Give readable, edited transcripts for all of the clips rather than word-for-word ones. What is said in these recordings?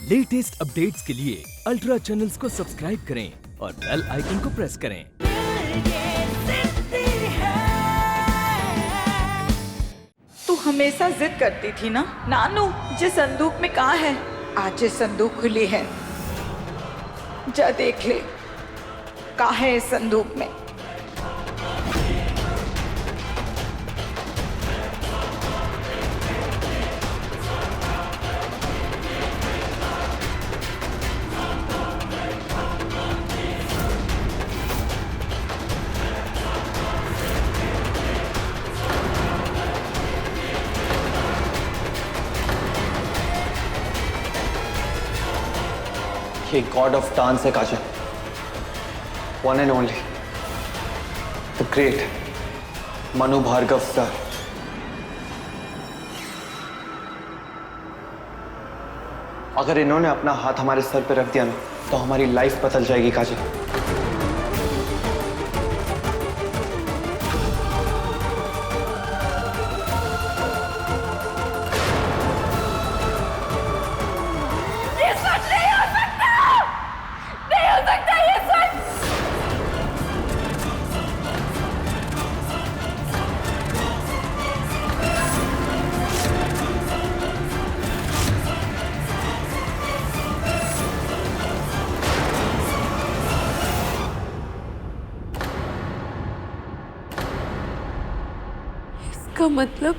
Latest updates के लिए ultra channels को सब्सक्राइब करें और बेल आइकन को प्रेस करें। तू हमेशा जिद करती थी ना, नानू जे संदूक में कहाँ है? आज ये संदूक खुली है, जा देख ले कहाँ है इस संदूक में। ये गॉड ऑफ डांस है Kajal, one and only the great Manu Bhargava sir. अगर इन्होंने अपना हाथ हमारे सर पे रख दिया ना तो हमारी लाइफ बदल जाएगी काजल। का मतलब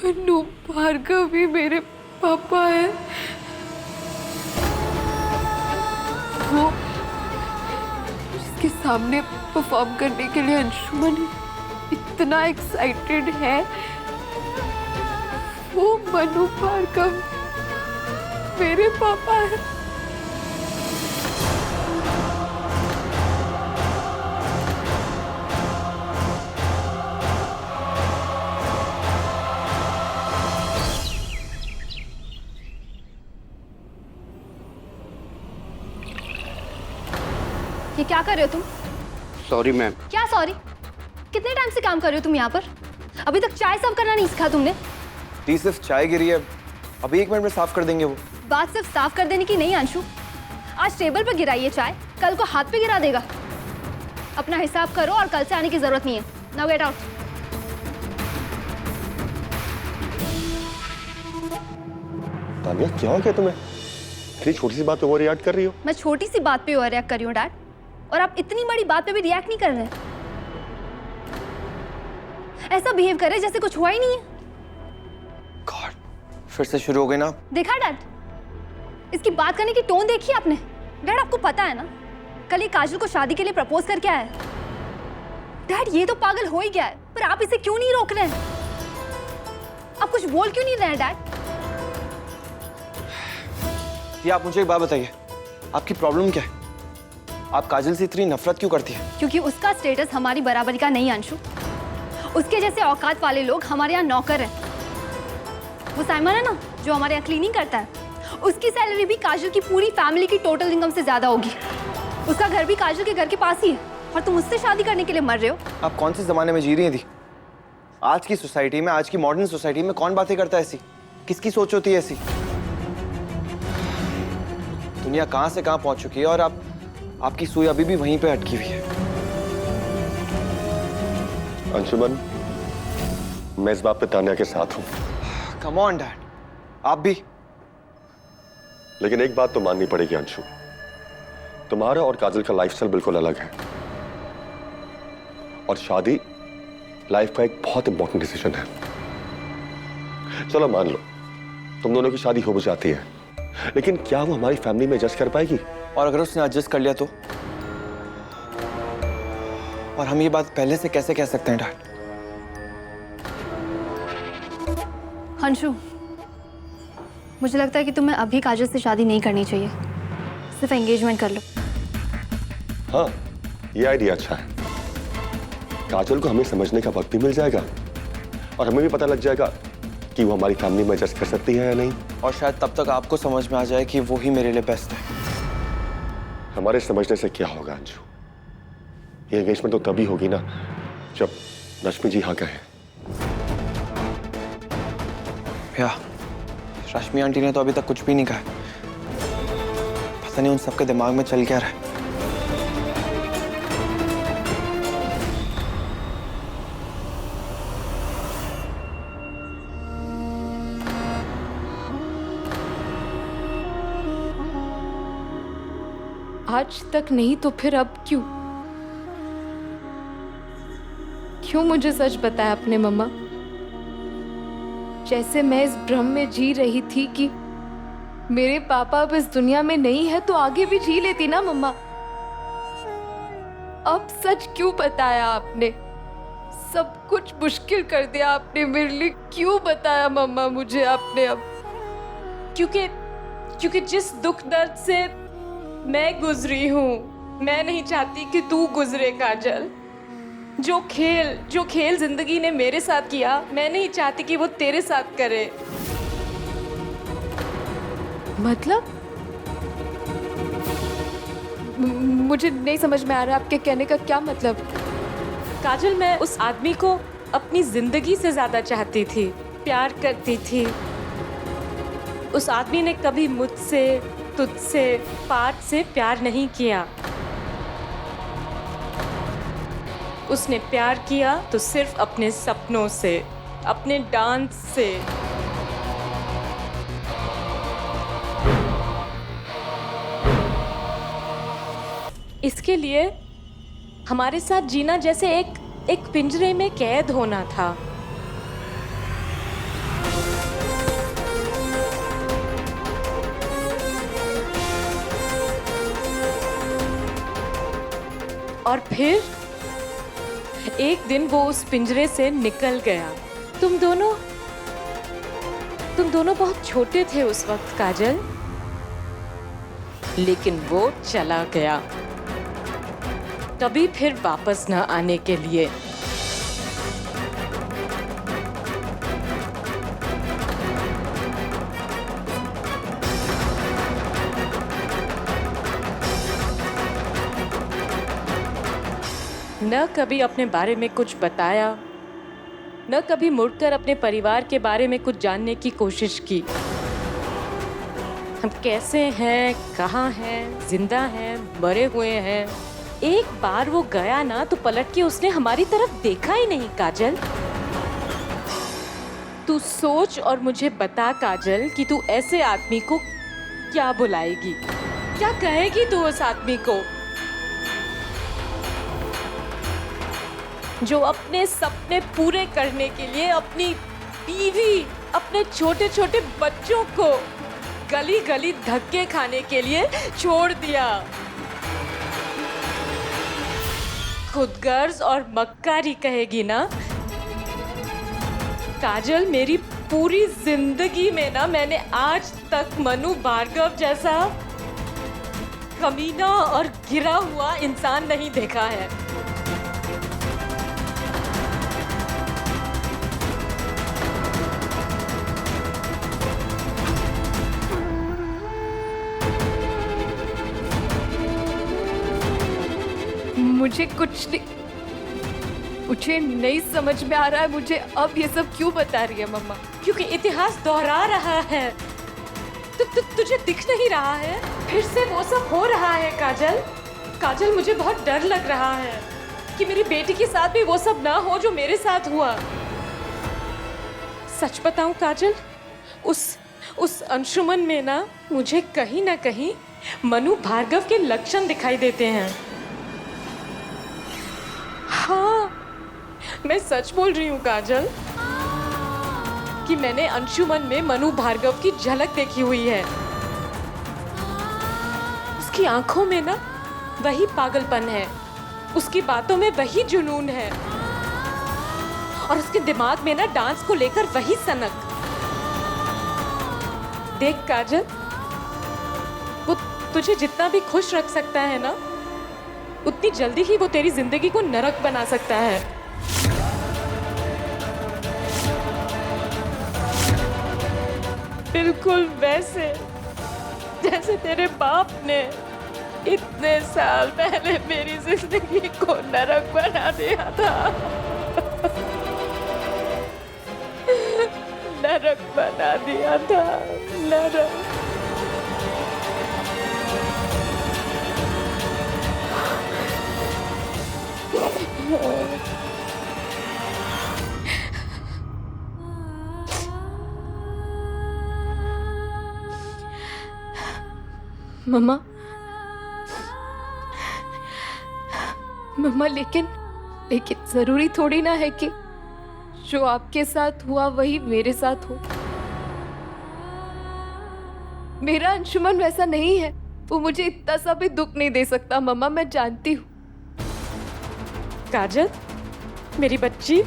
मनु भार्गव भी मेरे पापा है। वो जिसके सामने परफॉर्म करने के लिए अंशुमन इतना एक्साइटेड है, वो मनु भार्गव मेरे पापा है। ये क्या कर रहे हो तुम? Sorry ma'am. क्या सॉरी? कितने टाइम से काम कर रहे हो तुम यहाँ पर? अभी तक चाय सर्व करना नहीं सीखा तुमने? दी सिर्फ चाय गिरी है, अभी 1 मिनट में साफ कर देंगे। वो बात सिर्फ साफ कर देने की नहीं अंशु, आज टेबल पर गिराई है चाय, कल को हाथ पे गिरा देगा। अपना हिसाब करो और कल से आने की जरूरत नहीं है। Now get out. तानिया क्या हो गया तुम्हें? इतनी छोटी सी बात पे ओवर रिएक्ट कर रही हो? मैं छोटी सी बात पे ओवर रिएक्ट कर रही हूँ डैड, और आप इतनी बड़ी बात पे भी रिएक्ट नहीं कर रहे। ऐसा बिहेव कर रहे जैसे कुछ हुआ ही नहीं है। गॉड, फिर से शुरू हो गए ना। देखा डैड, इसकी बात करने की टोन देखी आपने? डैड आपको पता है ना, कल ये काजल को शादी के लिए प्रपोज करके आया है। डैड ये तो पागल हो ही गया है, पर आप इसे क्यों नहीं रोक रहे हैं? आप कुछ बोल क्यों नहीं रहे हैं डैड? ये आप मुझे एक बात बताइए, आपकी प्रॉब्लम क्या है? आप काजल से इतनी नफरत क्यों करती है? क्योंकि उसका स्टेटस हमारी बराबरी का नहीं अंशु। उसके जैसे औकात वाले लोग हमारे यहाँ नौकर हैं। वो साइमन है ना जो हमारे यहाँ क्लीनिंग करता है, उसकी सैलरी भी काजल की पूरी फैमिली की टोटल इनकम से ज्यादा होगी। उसका घर भी काजल के घर के पास ही है, और तुम उससे शादी करने के लिए मर रहे हो। आप कौन से जमाने में जी रही थी? आज की सोसाइटी में, आज की मॉडर्न सोसाइटी में कौन बातें करता है ऐसी? किसकी सोच होती है ऐसी? दुनिया कहां से कहां पहुंच चुकी है और आपकी सुई अभी भी वहीं पे अटकी हुई है। अंशुमन, मैं इस बात पे तानिया के साथ हूं। कम ऑन डैड, आप भी। लेकिन एक बात तो माननी पड़ेगी अंशु, तुम्हारा और काजल का लाइफस्टाइल बिल्कुल अलग है, और शादी लाइफ का एक बहुत इंपॉर्टेंट डिसीजन है। चलो मान लो तुम दोनों की शादी हो भी जाती है, लेकिन क्या वो हमारी फैमिली में एडजस्ट कर पाएगी? और अगर उसने एडजस्ट कर लिया तो? और हम ये बात पहले से कैसे कह सकते हैं डैड? अंशु, मुझे लगता है कि तुम्हें अभी काजल से शादी नहीं करनी चाहिए, सिर्फ एंगेजमेंट कर लो। हाँ, ये आइडिया अच्छा है। काजल को हमें समझने का वक्त भी मिल जाएगा, और हमें भी पता लग जाएगा कि वो हमारी फैमिली में एडजस्ट कर सकती है या नहीं। और शायद तब तक आपको समझ में आ जाए कि वो ही मेरे लिए बेस्ट है। हमारे समझने से क्या होगा अंशु? ये एंगेजमेंट तो तभी होगी ना जब रश्मि जी हाँ कहे। भैया, रश्मि आंटी ने तो अभी तक कुछ भी नहीं कहा। पता नहीं उन सबके दिमाग में चल क्या रहा है। आज तक नहीं तो फिर अब क्यों? क्यों मुझे सच बताया आपने मम्मा? जैसे मैं इस भ्रम में जी रही थी कि मेरे पापा अब इस दुनिया में नहीं है, तो आगे भी जी लेती ना मम्मा। अब सच क्यों बताया आपने? सब कुछ मुश्किल कर दिया आपने मेरे लिए। क्यों बताया मम्मा मुझे आपने अब? क्योंकि जिस दुख दर्द से मैं गुजरी हूँ, मैं नहीं चाहती कि तू गुजरे काजल। जो खेल जिंदगी ने मेरे साथ किया, मैं नहीं चाहती कि वो तेरे साथ करे। मतलब? मुझे नहीं समझ में आ रहा आपके कहने का क्या मतलब। काजल, मैं उस आदमी को अपनी जिंदगी से ज्यादा चाहती थी, प्यार करती थी। उस आदमी ने कभी मुझसे, तुझसे, पार्थ से प्यार नहीं किया। उसने प्यार किया तो सिर्फ अपने सपनों से, अपने डांस से। इसके लिए हमारे साथ जीना जैसे एक पिंजरे में कैद होना था। और फिर एक दिन वो उस पिंजरे से निकल गया। तुम दोनों बहुत छोटे थे उस वक्त काजल, लेकिन वो चला गया, कभी फिर वापस न आने के लिए। न कभी अपने बारे में कुछ बताया, न कभी मुड़कर अपने परिवार के बारे में कुछ जानने की कोशिश की। हम कैसे हैं, कहाँ हैं, जिंदा हैं, मरे हुए हैं। एक बार वो गया ना तो पलट के उसने हमारी तरफ देखा ही नहीं काजल। तू सोच और मुझे बता काजल कि तू ऐसे आदमी को क्या बुलाएगी, क्या कहेगी तू उस आदमी को जो अपने सपने पूरे करने के लिए अपनी बीवी, अपने छोटे छोटे बच्चों को गली गली धक्के खाने के लिए छोड़ दिया। खुदगर्ज और मक्कारी कहेगी ना काजल। मेरी पूरी जिंदगी में ना मैंने आज तक मनु भार्गव जैसा कमीना और गिरा हुआ इंसान नहीं देखा है। मुझे नहीं समझ में आ रहा है मुझे अब ये सब क्यों बता रही है मम्मा। क्योंकि इतिहास दोहरा रहा है। तुझे दिख नहीं रहा है? फिर से वो सब हो रहा है काजल, मुझे बहुत डर लग रहा है कि मेरी बेटी के साथ भी वो सब ना हो जो मेरे साथ हुआ। सच बताऊं काजल, उस अंशुमन में ना मुझे कहीं ना कहीं मनु भार्गव के लक्षण दिखाई देते हैं। हाँ, मैं सच बोल रही हूँ काजल कि मैंने अंशुमन में मनु भार्गव की झलक देखी हुई है। उसकी आंखों में ना वही पागलपन है, उसकी बातों में वही जुनून है और उसके दिमाग में ना डांस को लेकर वही सनक। देख काजल, वो तुझे जितना भी खुश रख सकता है ना, उतनी जल्दी ही वो तेरी जिंदगी को नरक बना सकता है। बिल्कुल वैसे जैसे तेरे बाप ने इतने साल पहले मेरी जिंदगी को नरक बना दिया था। नरक बना दिया था, नरक। मम्मा, मम्मा लेकिन जरूरी थोड़ी ना है कि जो आपके साथ हुआ वही मेरे साथ हो। मेरा अंशुमन वैसा नहीं है, वो मुझे इतना सा भी दुख नहीं दे सकता। मम्मा मैं जानती हूँ। काजल, मेरी बच्ची,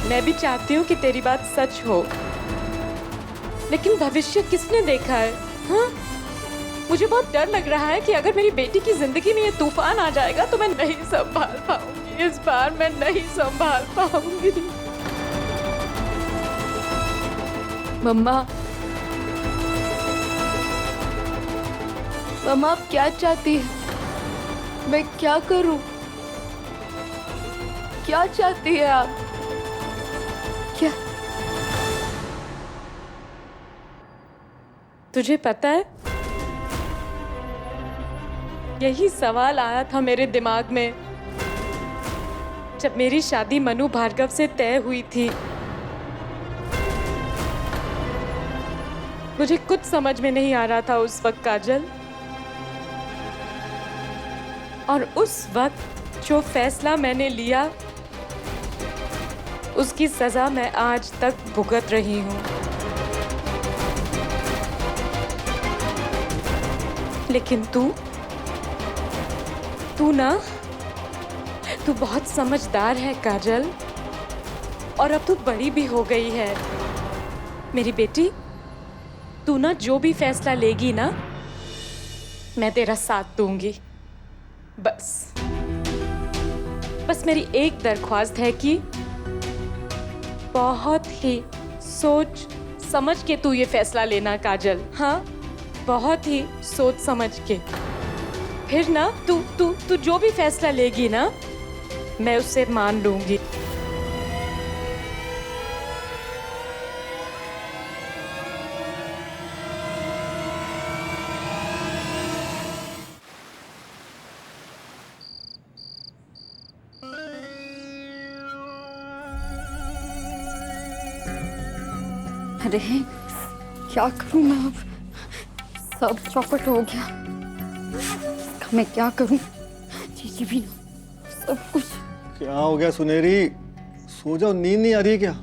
मैं भी चाहती हूँ कि तेरी बात सच हो, लेकिन भविष्य किसने देखा है? हाँ? मुझे बहुत डर लग रहा है कि अगर मेरी बेटी की जिंदगी में ये तूफान आ जाएगा तो मैं नहीं संभाल पाऊंगी। इस बार मैं नहीं संभाल पाऊंगी। मम्मा, मम्मा आप क्या चाहती है? मैं क्या करूं? क्या चाहती है आप? क्या? तुझे पता है, यही सवाल आया था मेरे दिमाग में जब मेरी शादी मनु भार्गव से तय हुई थी। मुझे कुछ समझ में नहीं आ रहा था उस वक्त काजल, और उस वक्त जो फैसला मैंने लिया उसकी सजा मैं आज तक भुगत रही हूं। लेकिन तू बहुत समझदार है काजल, और अब तू बड़ी भी हो गई है। मेरी बेटी, तू ना जो भी फैसला लेगी ना, मैं तेरा साथ दूंगी। बस मेरी एक दरख्वास्त है कि बहुत ही सोच समझ के तू ये फैसला लेना काजल। हाँ, बहुत ही सोच समझ के। फिर ना तू जो भी फैसला लेगी ना, मैं उसे मान लूंगी। अरे क्या करूं मैं अब? सब चौपट हो गया। मैं क्या करूं? जीजी भी सब कुछ। क्या हो गया सुनेरी? सो जाओ, नींद नहीं आ रही है क्या?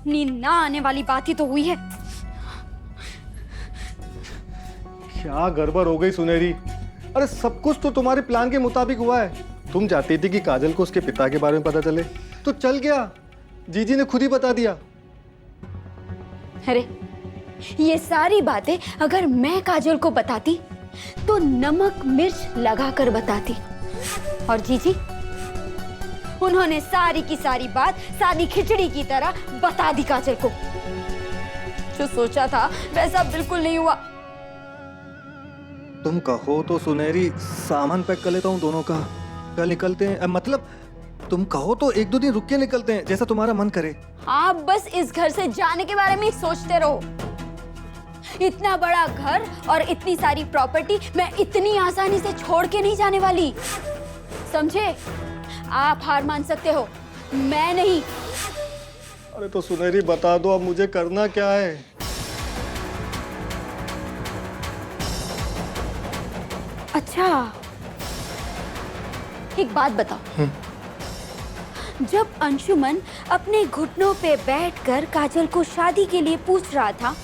नींद ना आने वाली बात ही तो हुई है। क्या गड़बड़ हो गई सुनेरी? अरे सब कुछ तो तुम्हारे प्लान के मुताबिक हुआ है। तुम चाहती थी कि काजल को उसके पिता के बारे में पता चले, तो चल गया। जीजी ने खुद ही बता दिया। अरे ये सारी बातें अगर मैं काजल को बताती तो नमक मिर्च लगाकर बताती, और जीजी उन्होंने सारी की सारी बात सादी खिचड़ी की तरह बता दी काजल को। जो सोचा था वैसा बिल्कुल नहीं हुआ। तुम कहो तो सुनेरी, सामान पैक कर लेता हूँ दोनों का। कल निकलते हैं, मतलब तुम कहो तो एक दो दिन रुक के निकलते हैं, जैसा तुम्हारा मन करे। आप बस इस घर से जाने के बारे में ही सोचते रहो। इतना बड़ा घर और इतनी सारी प्रॉपर्टी मैं इतनी आसानी से छोड़ के नहीं जाने वाली, समझे? आप हार मान सकते हो, मैं नहीं। अरे तो सुनेरी बता दो, अब मुझे करना क्या है? अच्छा एक बात बताओ, जब अंशुमन अपने घुटनों पे बैठकर काजल को शादी के लिए पूछ रहा था,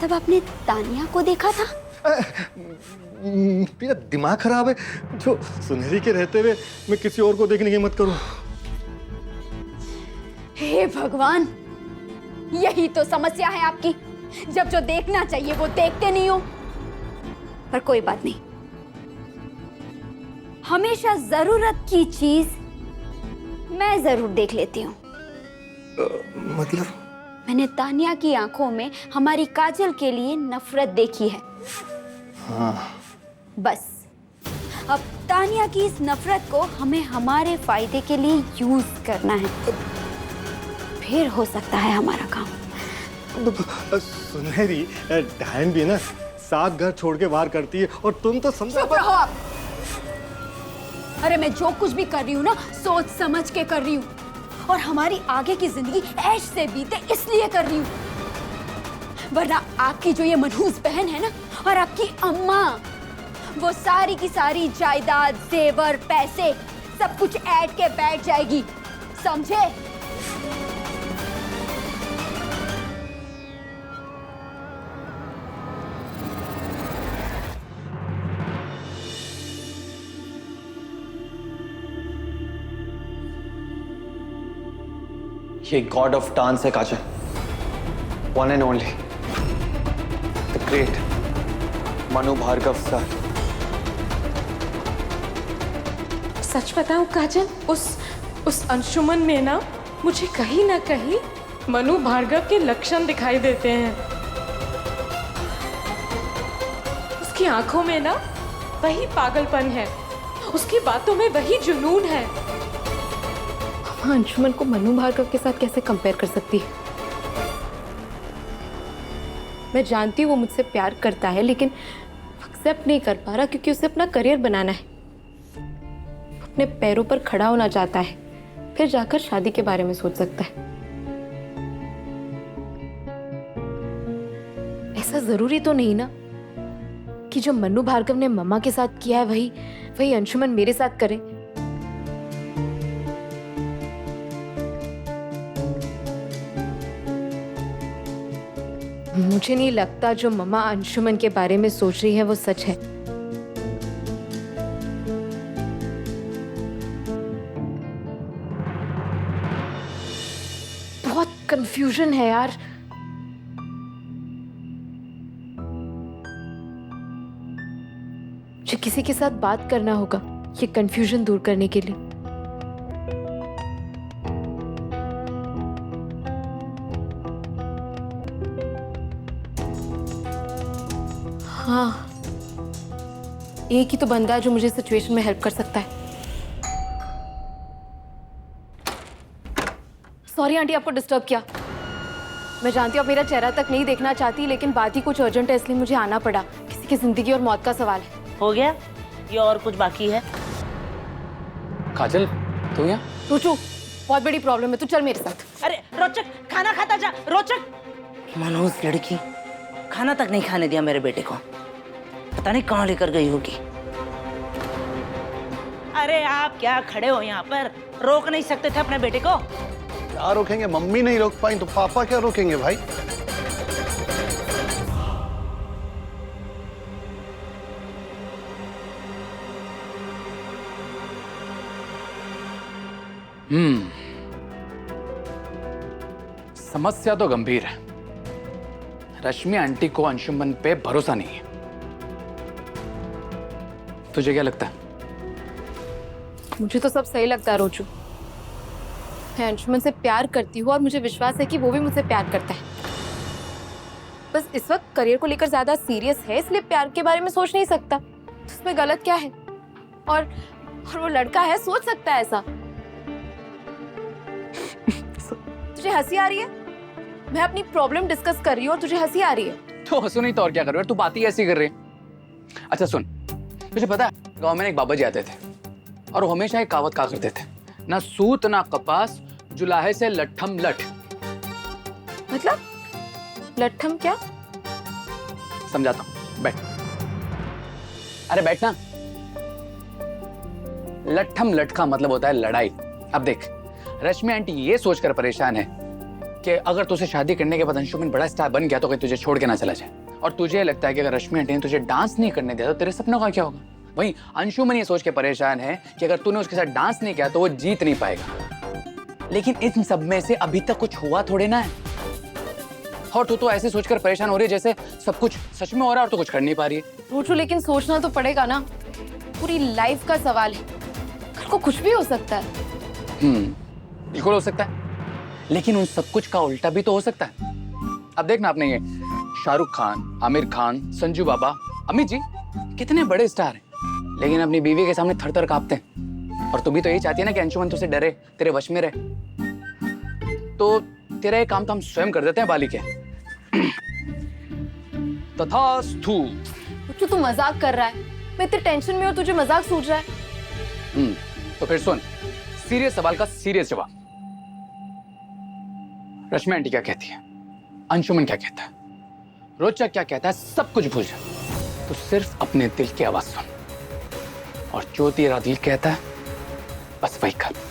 तब आपने तानिया को देखा था? मेरा दिमाग खराब है जो सुनहरी के रहते हुए मैं किसी और को देखने की हिम्मत करूं। हे भगवान, यही तो समस्या है आपकी। जब जो देखना चाहिए वो देखते नहीं हो। पर कोई बात नहीं, हमेशा जरूरत की चीज मैं जरूर देख लेती हूँ। मतलब? मैंने तानिया की आंखों में हमारी काजल के लिए नफरत देखी है। हाँ। बस अब तानिया की इस नफरत को हमें हमारे फायदे के लिए यूज करना है। फिर हो सकता है हमारा काम। सुनहरी, डायन भी ना 7 घर छोड़ के वार करती है और तुम तो समझो। चुप रहो आप। अरे मैं जो कुछ भी कर रही हूँ ना, सोच समझ के कर रही हूँ, और हमारी आगे की जिंदगी ऐश से बीते इसलिए कर रही हूँ। वरना आपकी जो ये मनहूस बहन है ना, और आपकी अम्मा, वो सारी की सारी जायदाद, जेवर, पैसे सब कुछ ऐड के बैठ जाएगी, समझे? ये गॉड ऑफ डांस है Kajal, one and only the great Manu Bhargava sir. सच बताऊं काजल, उस अंशुमन में ना मुझे कहीं ना कहीं मनु भार्गव के लक्षण दिखाई देते हैं। उसकी आंखों में ना वही पागलपन है, उसकी बातों में वही जुनून है। हाँ, अंशुमन को मनु भार्गव के साथ कैसे कंपेयर कर सकती है? मैं जानती हूँ वो मुझसे प्यार करता है, लेकिन एक्सेप्ट नहीं कर पा रहा क्योंकि उसे अपना करियर बनाना है, अपने पैरों पर खड़ा होना चाहता है, फिर जाकर शादी के बारे में सोच सकता है। ऐसा जरूरी तो नहीं ना कि जो मनु भार्गव ने मम्मा के साथ किया है वही अंशुमन मेरे साथ करे। मुझे नहीं लगता जो मम्मा अंशुमन के बारे में सोच रही है वो सच है। बहुत कंफ्यूजन है यार। मुझे किसी के साथ बात करना होगा ये कंफ्यूजन दूर करने के लिए। हाँ, एक ही तो बंदा है जो मुझे सिचुएशन में हेल्प कर सकता है। सॉरी आंटी, आपको डिस्टर्ब किया। मैं जानती हूँ आप मेरा चेहरा तक नहीं देखना चाहती, लेकिन बात ही कुछ अर्जेंट है इसलिए मुझे आना पड़ा। किसी की जिंदगी और मौत का सवाल है। हो गया ये और कुछ बाकी है? काजल तू यहाँ? रुचू, बहुत बड़ी प्रॉब्लम है, तू चल मेरे साथ। अरे रोचक, खाना खाता जा। रोचक, मनोज लड़की खाना तक नहीं खाने दिया मेरे बेटे को, पता नहीं कहाँ लेकर गई होगी। अरे आप क्या खड़े हो यहाँ पर, रोक नहीं सकते थे अपने बेटे को? क्या रोकेंगे, मम्मी नहीं रोक पाई तो पापा क्या रोकेंगे भाई। समस्या तो गंभीर है। रश्मि आंटी को अंशुमन पे भरोसा नहीं है। तुझे क्या लगता है? मुझे तो सब सही लगता है रोचू। मैं अंशुमन से प्यार करती हूँ और मुझे विश्वास है कि वो भी मुझसे प्यार करता है। बस इस वक्त करियर को लेकर ज्यादा सीरियस है, इसलिए प्यार के बारे में सोच नहीं सकता। तो उसमें गलत क्या है? और वो लड़का है, सोच सकता है ऐसा। तुझे हंसी आ रही है? मैं अपनी प्रॉब्लम डिस्कस कर रही हूँ और तुझे हंसी आ रही है। तो हंसू नहीं तो और क्या कर रही है? तू बात ही ऐसी कर रही है। अच्छा सुन, तुझे पता है गांव में एक बाबा जी आते थे और वो हमेशा एक कहावत कहा करते थे, ना सूत ना कपास, जुलाहे से लट्ठम लठ। मतलब लट्ठम क्या? समझाता हूं, बैठ। अरे बैठ ना। लट्ठम लठ का मतलब होता है लड़ाई। अब देख, रश्मि आंटी ये सोचकर परेशान है कि अगर तुझसे शादी करने के बाद अंशुमन बड़ा स्टार बन गया तो कहीं तुझे छोड़ के ना चला जाए, और तुझे लगता है कि अगर रश्मि आंटी ने तुझे डांस नहीं करने दिया तो तेरे सपनों का क्या होगा। वहीं अंशुमन ये सोच के परेशान है कि अगर तूने उसके साथ डांस नहीं किया तो वो जीत नहीं पाएगा। लेकिन इन सब में से अभी तक कुछ हुआ थोड़े ना है, और तू तो ऐसे सोचकर परेशान हो रही है जैसे सब कुछ सच में हो रहा है और तू कुछ कर नहीं पा रही है। रोचू, लेकिन सोचना तो पड़ेगा ना, पूरी लाइफ का सवाल है, कल को कुछ भी हो सकता है। बिल्कुल हो सकता है, लेकिन उन सब कुछ का उल्टा भी तो हो सकता है। अब देखना, आपने ये शाहरुख खान, आमिर खान, संजू बाबा, अमित जी कितने बड़े स्टार हैं, लेकिन अपनी बीवी के सामने थर थर कांपते हैं। और तू भी तो यही चाहती है ना कि अंशुमन तुझसे डरे, तेरे वश में रहे। तो तेरा ये काम तो हम स्वयं कर देते हैं बाली के। तथास्तु। तू मजाक कर रहा है? मैं इतने टेंशन में और तुझे मजाक सूझ रहा है? तो फिर सुन, सीरियस सवाल का सीरियस जवाब। रश्मि आंटी क्या कहती है, अंशुमन क्या कहता है, रोचक क्या कहता है, सब कुछ भूल जा। तो सिर्फ अपने दिल की आवाज सुन और जो तेरा दिल कहता है बस वही कर।